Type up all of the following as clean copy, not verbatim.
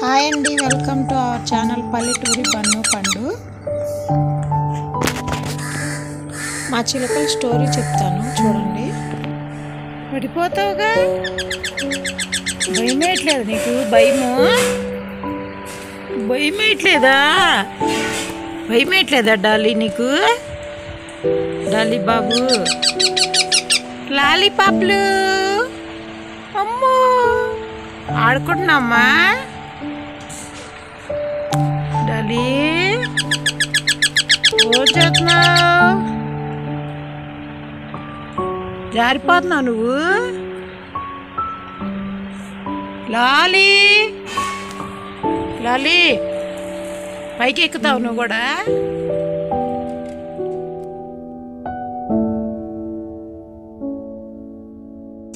Hi అండి, welcome to our channel పల్లెటూరి bun పండు. మా చిలకల స్టోరీ చెప్తాను చూడండి. పడిపోతావుగా, భయమేయట్లేదు నీకు? భయమేయట్లేదా డాలీ నీకు? డాలీ బాబు, లాలీపాప్లు అమ్మో ఆడుకుంటున్నామ్మా. డాలీ ఏం చేస్తున్నావు? జారిపోతున్నావు నువ్వు. లాలీ లాలీ పైకి ఎక్కుతావు నువ్వు కూడా.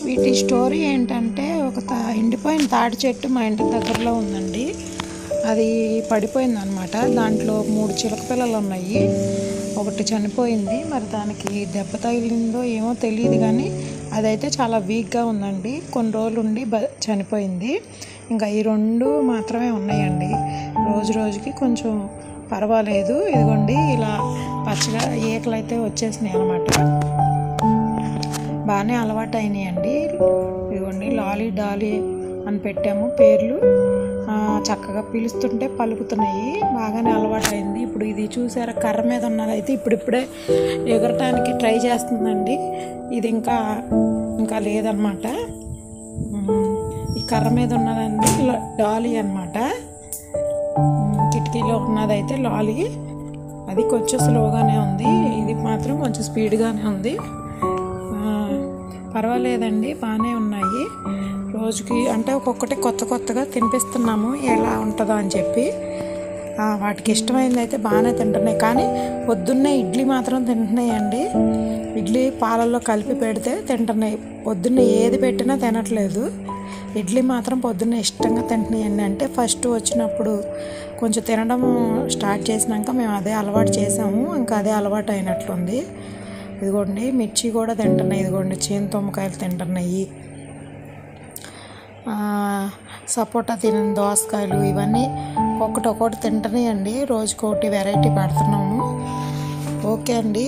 వీటి స్టోరీ ఏంటంటే, ఒక ఎండిపోయిన తాటి చెట్టు మా ఇంటి దగ్గరలో ఉందండి. అది పడిపోయింది అనమాట. దాంట్లో 3 చిలక పిల్లలు ఉన్నాయి. ఒకటి చనిపోయింది. మరి దానికి దెబ్బ తగిలిందో ఏమో తెలియదు, కానీ అదైతే చాలా వీక్గా ఉందండి. కొన్ని రోజులు ఉండి చనిపోయింది. ఇంకా ఈ 2 మాత్రమే ఉన్నాయండి. రోజు రోజుకి కొంచెం పర్వాలేదు. ఇదిగోండి ఇలా పచ్చగా ఈకలు అయితే వచ్చేసినాయి అనమాట. బాగానే అలవాటు అయినాయండి. ఇదిగోండి లాలీ డాలీ అని పెట్టాము పేర్లు. చక్కగా పిలుస్తుంటే పలుకుతున్నాయి. బాగానే అలవాటు అయింది. ఇప్పుడు ఇది చూసారా, కర్ర మీద ఉన్నదైతే ఇప్పుడిప్పుడే ఎగరటానికి ట్రై చేస్తుందండి. ఇది ఇంకా లేదనమాట. ఈ కర్ర మీద ఉన్నదండి డాలీ అనమాట. కిటికీలో ఉన్నదైతే లాలీ. అది కొంచెం స్లోగానే ఉంది, ఇది మాత్రం కొంచెం స్పీడ్గానే ఉంది. పర్వాలేదండి, బాగానే ఉన్నాయి. రోజుకి అంటే ఒక్కొక్కటి కొత్తగా తినిపిస్తున్నాము, ఎలా ఉంటుందో అని చెప్పి. వాటికి ఇష్టమైంది అయితే బాగానే తింటున్నాయి. కానీ పొద్దున్నే ఇడ్లీ మాత్రం తింటున్నాయండి. ఇడ్లీ పాలల్లో కలిపి పెడితే తింటున్నాయి. పొద్దున్నే ఏది పెట్టినా తినట్లేదు. ఇడ్లీ మాత్రం పొద్దున్నే ఇష్టంగా తింటున్నాయండి. అంటే ఫస్ట్ వచ్చినప్పుడు కొంచెం తినడం స్టార్ట్ చేసినాక మేము అదే అలవాటు చేసాము. ఇంకా అదే అలవాటు అయినట్లుంది. ఇదిగోండి మిర్చి కూడా తింటున్నాయి. ఇదిగోండి చేనుతొమ్మకాయలు తింటున్నాయి. సపోటా దోసకాయలు ఇవన్నీ ఒక్కొక్కటి తింటున్నాయండి. రోజుకొకటి వెరైటీ పెడుతున్నాము. ఓకే అండి.